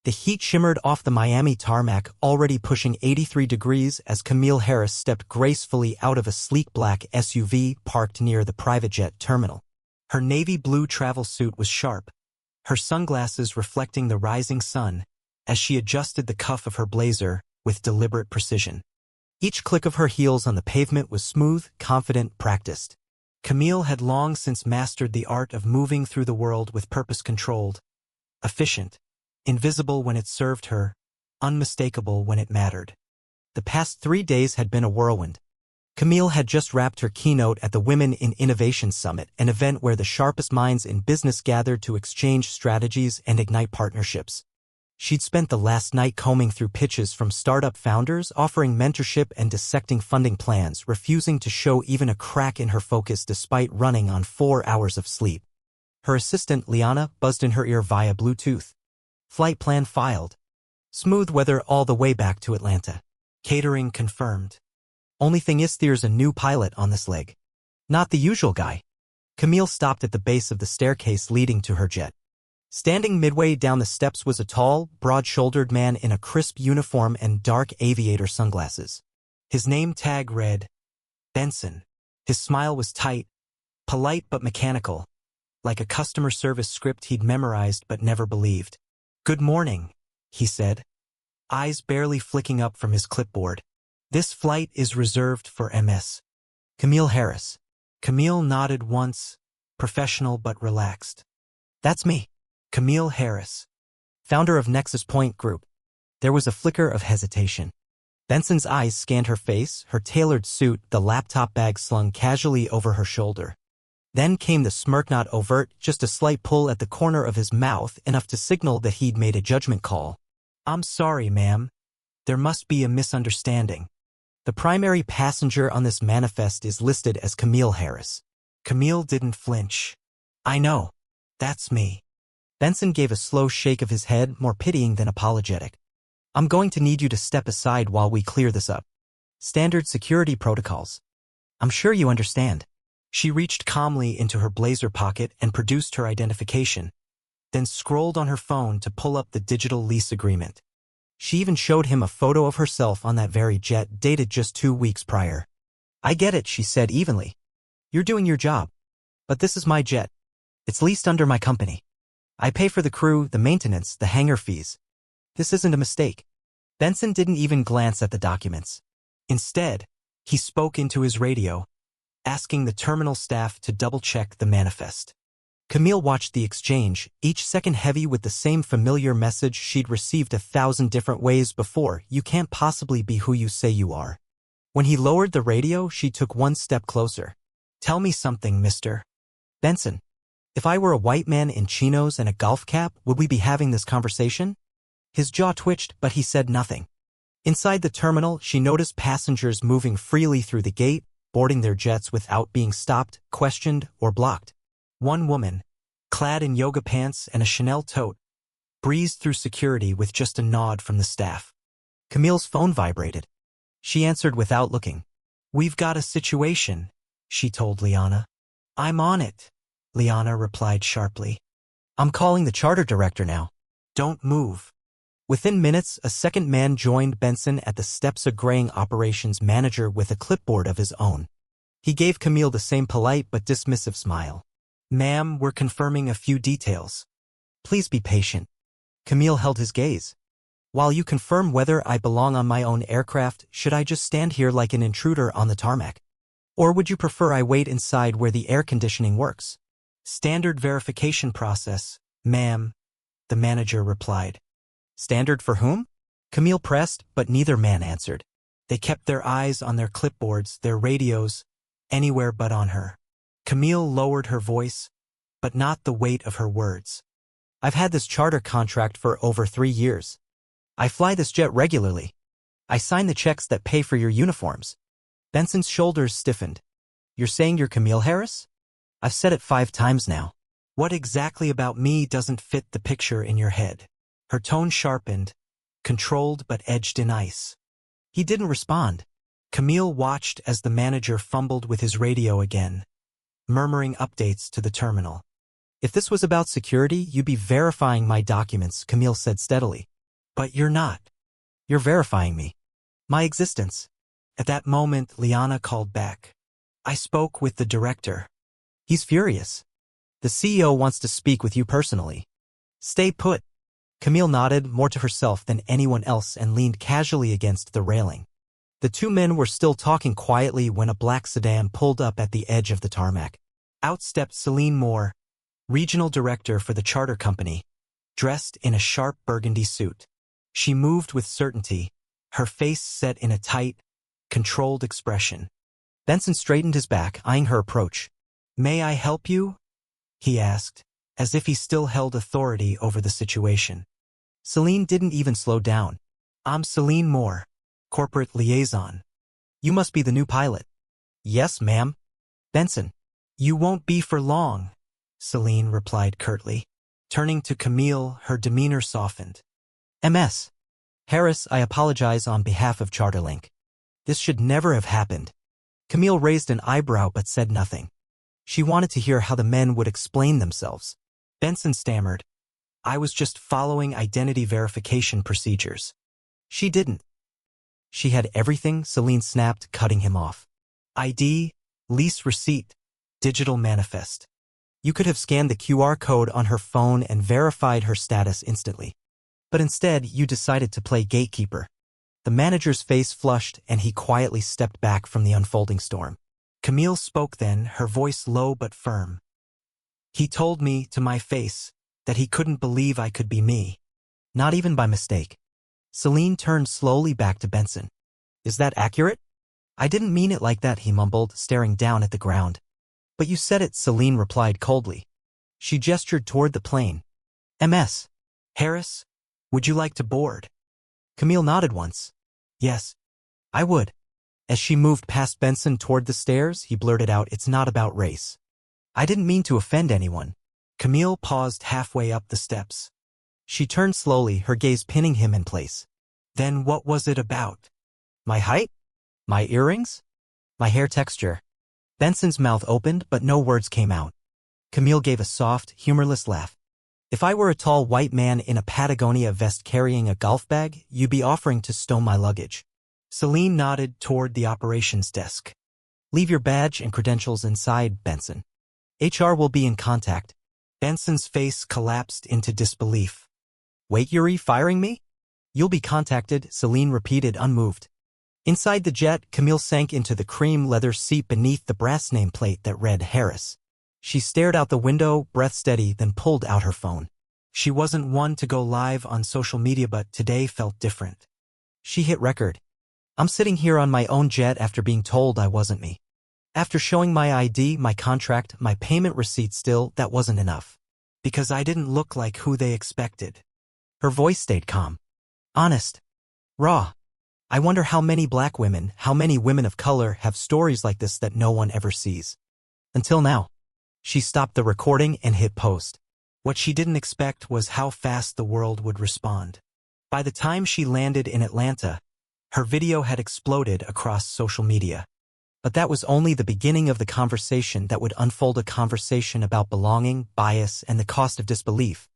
The heat shimmered off the Miami tarmac, already pushing 83 degrees as Camille Harris stepped gracefully out of a sleek black SUV parked near the private jet terminal. Her navy blue travel suit was sharp, her sunglasses reflecting the rising sun as she adjusted the cuff of her blazer with deliberate precision. Each click of her heels on the pavement was smooth, confident, practiced. Camille had long since mastered the art of moving through the world with purpose, controlled, efficient, invisible when it served her, unmistakable when it mattered. The past 3 days had been a whirlwind. Camille had just wrapped her keynote at the Women in Innovation Summit, an event where the sharpest minds in business gathered to exchange strategies and ignite partnerships. She'd spent the last night combing through pitches from startup founders, offering mentorship and dissecting funding plans, refusing to show even a crack in her focus despite running on 4 hours of sleep. Her assistant, Liana, buzzed in her ear via Bluetooth. Flight plan filed. Smooth weather all the way back to Atlanta. Catering confirmed. Only thing is, there's a new pilot on this leg. Not the usual guy. Camille stopped at the base of the staircase leading to her jet. Standing midway down the steps was a tall, broad-shouldered man in a crisp uniform and dark aviator sunglasses. His name tag read, Benson. His smile was tight, polite but mechanical, like a customer service script he'd memorized but never believed. "Good morning," he said, eyes barely flicking up from his clipboard. "This flight is reserved for Ms. Camille Harris." Camille nodded once, professional but relaxed. "That's me, Camille Harris, founder of Nexus Point Group." There was a flicker of hesitation. Benson's eyes scanned her face, her tailored suit, the laptop bag slung casually over her shoulder. Then came the smirk, not overt, just a slight pull at the corner of his mouth, enough to signal that he'd made a judgment call. "I'm sorry, ma'am. There must be a misunderstanding. The primary passenger on this manifest is listed as Camille Harris." Camille didn't flinch. "I know. That's me." Benson gave a slow shake of his head, more pitying than apologetic. "I'm going to need you to step aside while we clear this up. Standard security protocols. I'm sure you understand." She reached calmly into her blazer pocket and produced her identification, then scrolled on her phone to pull up the digital lease agreement. She even showed him a photo of herself on that very jet, dated just 2 weeks prior. "I get it," she said evenly. "You're doing your job. But this is my jet. It's leased under my company. I pay for the crew, the maintenance, the hangar fees. This isn't a mistake." Benson didn't even glance at the documents. Instead, he spoke into his radio, asking the terminal staff to double-check the manifest. Camille watched the exchange, each second heavy with the same familiar message she'd received 1,000 different ways before: "You can't possibly be who you say you are." When he lowered the radio, she took one step closer. "Tell me something, Mr. Benson. If I were a white man in chinos and a golf cap, would we be having this conversation?" His jaw twitched, but he said nothing. Inside the terminal, she noticed passengers moving freely through the gate, boarding their jets without being stopped, questioned, or blocked. One woman, clad in yoga pants and a Chanel tote, breezed through security with just a nod from the staff. Camille's phone vibrated. She answered without looking. "We've got a situation," she told Liana. "I'm on it," Liana replied sharply. "I'm calling the charter director now. Don't move." Within minutes, a second man joined Benson at the steps, a graying operations manager with a clipboard of his own. He gave Camille the same polite but dismissive smile. "Ma'am, we're confirming a few details. Please be patient." Camille held his gaze. "While you confirm whether I belong on my own aircraft, should I just stand here like an intruder on the tarmac? Or would you prefer I wait inside where the air conditioning works?" "Standard verification process, ma'am," the manager replied. "Standard for whom?" Camille pressed, but neither man answered. They kept their eyes on their clipboards, their radios, anywhere but on her. Camille lowered her voice, but not the weight of her words. "I've had this charter contract for over 3 years. I fly this jet regularly. I sign the checks that pay for your uniforms." Benson's shoulders stiffened. "You're saying you're Camille Harris? I've said it 5 times now. What exactly about me doesn't fit the picture in your head?" Her tone sharpened, controlled but edged in ice. He didn't respond. Camille watched as the manager fumbled with his radio again, murmuring updates to the terminal. "If this was about security, you'd be verifying my documents," Camille said steadily. But you're not. You're verifying me. My existence. At that moment, Liana called back. I spoke with the director. He's furious. The CEO wants to speak with you personally. Stay put. Camille nodded more to herself than anyone else and leaned casually against the railing. The two men were still talking quietly when a black sedan pulled up at the edge of the tarmac. Out stepped Celine Moore, regional director for the charter company, dressed in a sharp burgundy suit. She moved with certainty, her face set in a tight, controlled expression. Benson straightened his back, eyeing her approach. "May I help you?" he asked, as if he still held authority over the situation. Celine didn't even slow down. "I'm Celine Moore, corporate liaison. You must be the new pilot." "Yes, ma'am." "Benson." "You won't be for long," Celine replied curtly. Turning to Camille, her demeanor softened. "Ms. Harris, I apologize on behalf of Charterlink. This should never have happened." Camille raised an eyebrow but said nothing. She wanted to hear how the men would explain themselves. Benson stammered, "I was just following identity verification procedures." "She didn't." "She had everything," Celine snapped, cutting him off. "ID, lease receipt, digital manifest. You could have scanned the QR code on her phone and verified her status instantly. But instead, you decided to play gatekeeper." The manager's face flushed and he quietly stepped back from the unfolding storm. Camille spoke then, her voice low but firm. "He told me, to my face, that he couldn't believe I could be me. Not even by mistake." Celine turned slowly back to Benson. "Is that accurate?" "I didn't mean it like that," he mumbled, staring down at the ground. "But you said it," Celine replied coldly. She gestured toward the plane. "Ms. Harris, would you like to board?" Camille nodded once. "Yes, I would." As she moved past Benson toward the stairs, he blurted out, "It's not about race." "I didn't mean to offend anyone." Camille paused halfway up the steps. She turned slowly, her gaze pinning him in place. "Then what was it about?" "My height? My earrings? My hair texture?" Benson's mouth opened, but no words came out. Camille gave a soft, humorless laugh. "If I were a tall white man in a Patagonia vest carrying a golf bag, you'd be offering to stow my luggage." Celine nodded toward the operations desk. "Leave your badge and credentials inside, Benson. HR will be in contact." Benson's face collapsed into disbelief. "Wait, you're firing me?" "You'll be contacted," Celine repeated, unmoved. Inside the jet, Camille sank into the cream leather seat beneath the brass nameplate that read Harris. She stared out the window, breath steady, then pulled out her phone. She wasn't one to go live on social media, but today felt different. She hit record. "I'm sitting here on my own jet after being told I wasn't me. After showing my ID, my contract, my payment receipt, still, that wasn't enough. Because I didn't look like who they expected." Her voice stayed calm. Honest. Raw. "I wonder how many black women, how many women of color have stories like this that no one ever sees. Until now." She stopped the recording and hit post. What she didn't expect was how fast the world would respond. By the time she landed in Atlanta, her video had exploded across social media. But that was only the beginning of the conversation that would unfold, a conversation about belonging, bias, and the cost of disbelief.